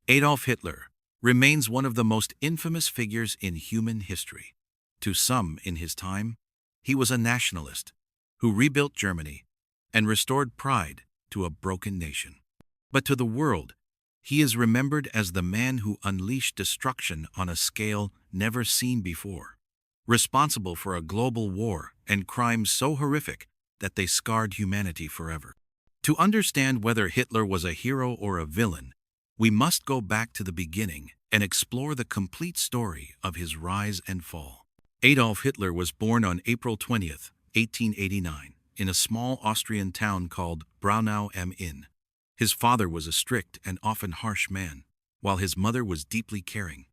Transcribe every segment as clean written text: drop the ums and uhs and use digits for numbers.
Adolf Hitler remains one of the most infamous figures in human history. To some in his time, he was a nationalist who rebuilt Germany and restored pride to a broken nation. But to the world, he is remembered as the man who unleashed destruction on a scale never seen before, responsible for a global war and crimes so horrific that they scarred humanity forever. To understand whether Hitler was a hero or a villain, we must go back to the beginning and explore the complete story of his rise and fall. Adolf Hitler was born on April 20th, 1889, in a small Austrian town called Braunau am Inn. His father was a strict and often harsh man, while his mother was deeply caring.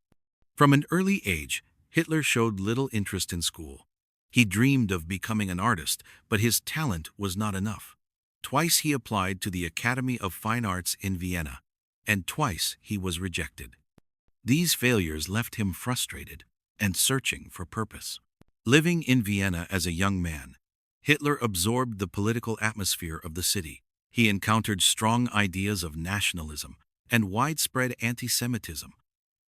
From an early age, Hitler showed little interest in school. He dreamed of becoming an artist, but his talent was not enough. Twice he applied to the Academy of Fine Arts in Vienna, and twice he was rejected. These failures left him frustrated and searching for purpose. Living in Vienna as a young man, Hitler absorbed the political atmosphere of the city. He encountered strong ideas of nationalism and widespread anti-Semitism,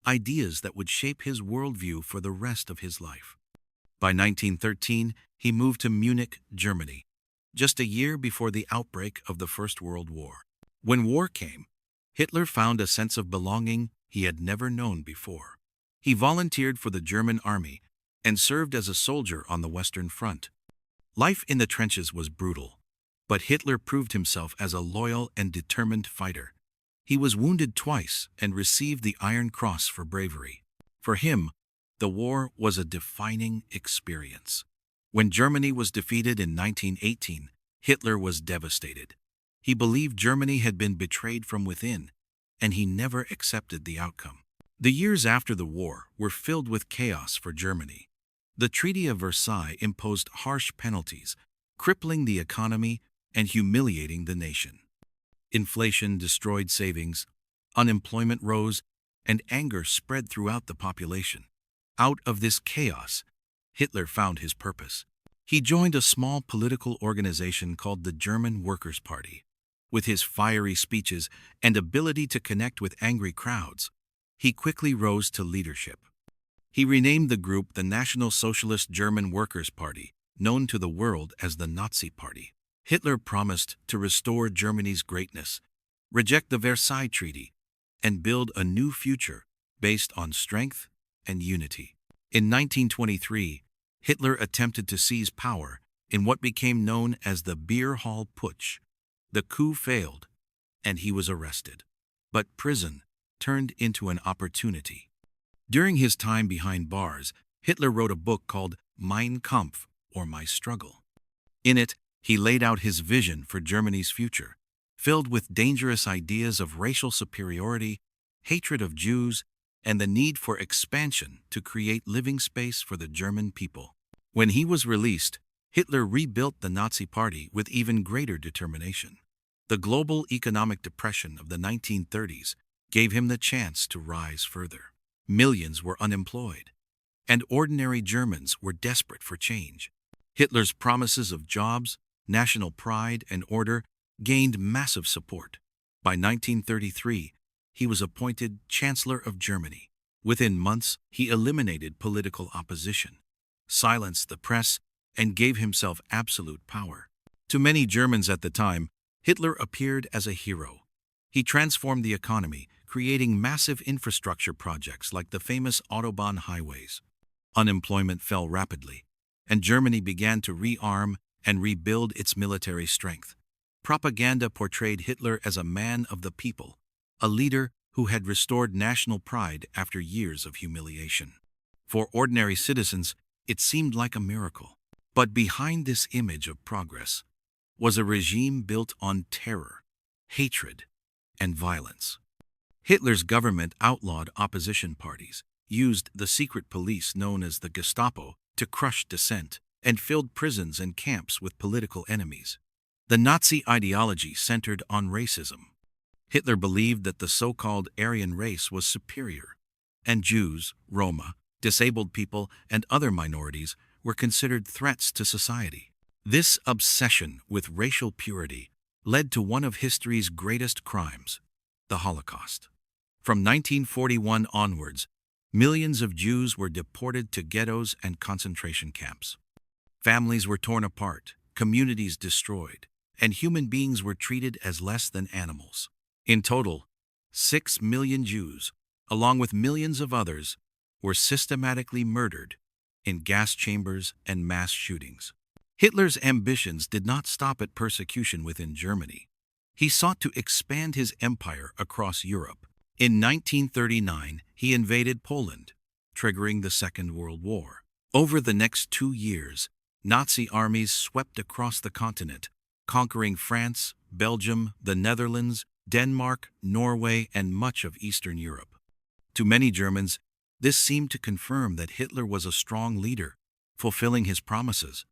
ideas that would shape his worldview for the rest of his life. By 1913, he moved to Munich, Germany, just a year before the outbreak of the First World War. When war came, Hitler found a sense of belonging he had never known before. He volunteered for the German army and served as a soldier on the Western Front. Life in the trenches was brutal, but Hitler proved himself as a loyal and determined fighter. He was wounded twice and received the Iron Cross for bravery. For him, the war was a defining experience. When Germany was defeated in 1918, Hitler was devastated. He believed Germany had been betrayed from within, and he never accepted the outcome. The years after the war were filled with chaos for Germany. The Treaty of Versailles imposed harsh penalties, crippling the economy and humiliating the nation. Inflation destroyed savings, unemployment rose, and anger spread throughout the population. Out of this chaos, Hitler found his purpose. He joined a small political organization called the German Workers' Party. With his fiery speeches and ability to connect with angry crowds, he quickly rose to leadership. He renamed the group the National Socialist German Workers' Party, known to the world as the Nazi Party. Hitler promised to restore Germany's greatness, reject the Versailles Treaty, and build a new future based on strength and unity. In 1923, Hitler attempted to seize power in what became known as the Beer Hall Putsch. The coup failed, and he was arrested. But prison turned into an opportunity. During his time behind bars, Hitler wrote a book called Mein Kampf, or My Struggle. In it, he laid out his vision for Germany's future, filled with dangerous ideas of racial superiority, hatred of Jews, and the need for expansion to create living space for the German people. When he was released, Hitler rebuilt the Nazi Party with even greater determination. The global economic depression of the 1930s gave him the chance to rise further. Millions were unemployed, and ordinary Germans were desperate for change. Hitler's promises of jobs, national pride, and order gained massive support. By 1933, he was appointed Chancellor of Germany. Within months, he eliminated political opposition, silenced the press, and gave himself absolute power. To many Germans at the time, Hitler appeared as a hero. He transformed the economy, creating massive infrastructure projects like the famous Autobahn highways. Unemployment fell rapidly, and Germany began to rearm and rebuild its military strength. Propaganda portrayed Hitler as a man of the people, a leader who had restored national pride after years of humiliation. For ordinary citizens, it seemed like a miracle. But behind this image of progress was a regime built on terror, hatred, and violence. Hitler's government outlawed opposition parties, used the secret police known as the Gestapo to crush dissent, and filled prisons and camps with political enemies. The Nazi ideology centered on racism. Hitler believed that the so-called Aryan race was superior, and Jews, Roma, disabled people, and other minorities were considered threats to society. This obsession with racial purity led to one of history's greatest crimes, the Holocaust. From 1941 onwards, millions of Jews were deported to ghettos and concentration camps. Families were torn apart, communities destroyed, and human beings were treated as less than animals. In total, 6 million Jews, along with millions of others, were systematically murdered in gas chambers and mass shootings. Hitler's ambitions did not stop at persecution within Germany. He sought to expand his empire across Europe. In 1939, he invaded Poland, triggering the Second World War. Over the next 2 years, Nazi armies swept across the continent, conquering France, Belgium, the Netherlands, Denmark, Norway, and much of Eastern Europe. To many Germans, this seemed to confirm that Hitler was a strong leader, fulfilling his promises.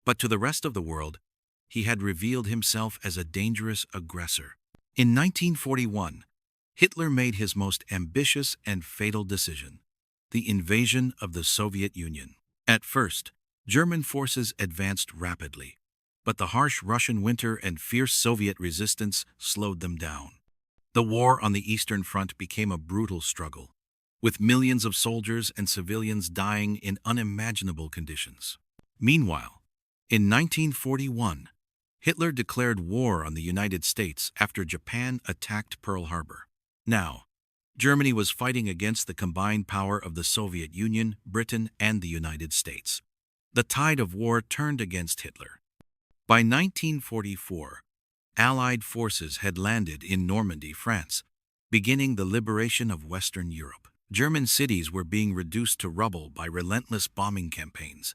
But to the rest of the world, he had revealed himself as a dangerous aggressor. In 1941, Hitler made his most ambitious and fatal decision: the invasion of the Soviet Union. At first, German forces advanced rapidly, but the harsh Russian winter and fierce Soviet resistance slowed them down. The war on the Eastern Front became a brutal struggle, with millions of soldiers and civilians dying in unimaginable conditions. Meanwhile, in 1941, Hitler declared war on the United States after Japan attacked Pearl Harbor. Now, Germany was fighting against the combined power of the Soviet Union, Britain, and the United States. The tide of war turned against Hitler. By 1944, Allied forces had landed in Normandy, France, beginning the liberation of Western Europe. German cities were being reduced to rubble by relentless bombing campaigns,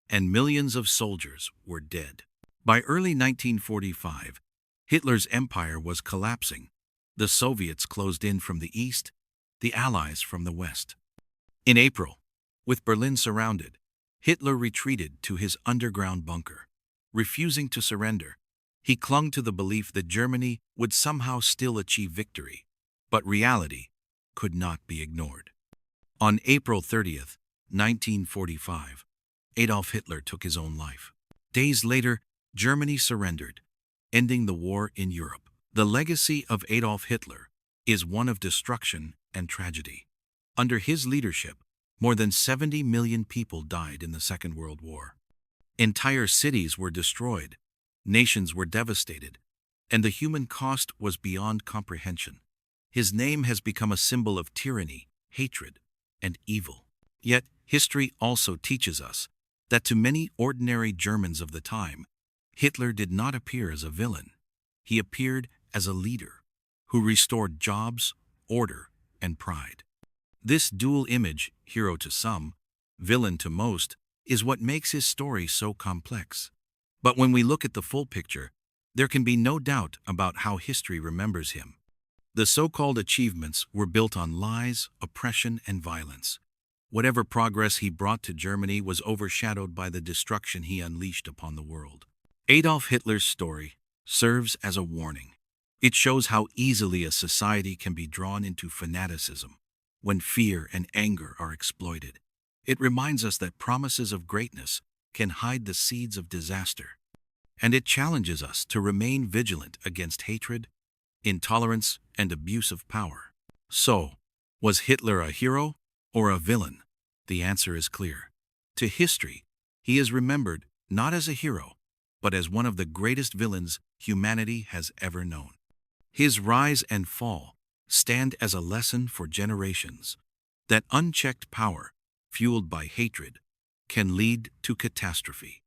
and millions of soldiers were dead. By early 1945, Hitler's empire was collapsing. The Soviets closed in from the east, the Allies from the west. In April, with Berlin surrounded, Hitler retreated to his underground bunker. Refusing to surrender, he clung to the belief that Germany would somehow still achieve victory, but reality could not be ignored. On April 30th, 1945, Adolf Hitler took his own life. Days later, Germany surrendered, ending the war in Europe. The legacy of Adolf Hitler is one of destruction and tragedy. Under his leadership, more than 70 million people died in the Second World War. Entire cities were destroyed, nations were devastated, and the human cost was beyond comprehension. His name has become a symbol of tyranny, hatred, and evil. Yet, history also teaches us that to many ordinary Germans of the time, Hitler did not appear as a villain. He appeared as a leader who restored jobs, order, and pride. This dual image, hero to some, villain to most, is what makes his story so complex. But when we look at the full picture, there can be no doubt about how history remembers him. The so-called achievements were built on lies, oppression, and violence. Whatever progress he brought to Germany was overshadowed by the destruction he unleashed upon the world. Adolf Hitler's story serves as a warning. It shows how easily a society can be drawn into fanaticism when fear and anger are exploited. It reminds us that promises of greatness can hide the seeds of disaster. And it challenges us to remain vigilant against hatred, intolerance, and abuse of power. So, was Hitler a hero or a villain? The answer is clear. To history, he is remembered not as a hero, but as one of the greatest villains humanity has ever known. His rise and fall stand as a lesson for generations that unchecked power, fueled by hatred, can lead to catastrophe.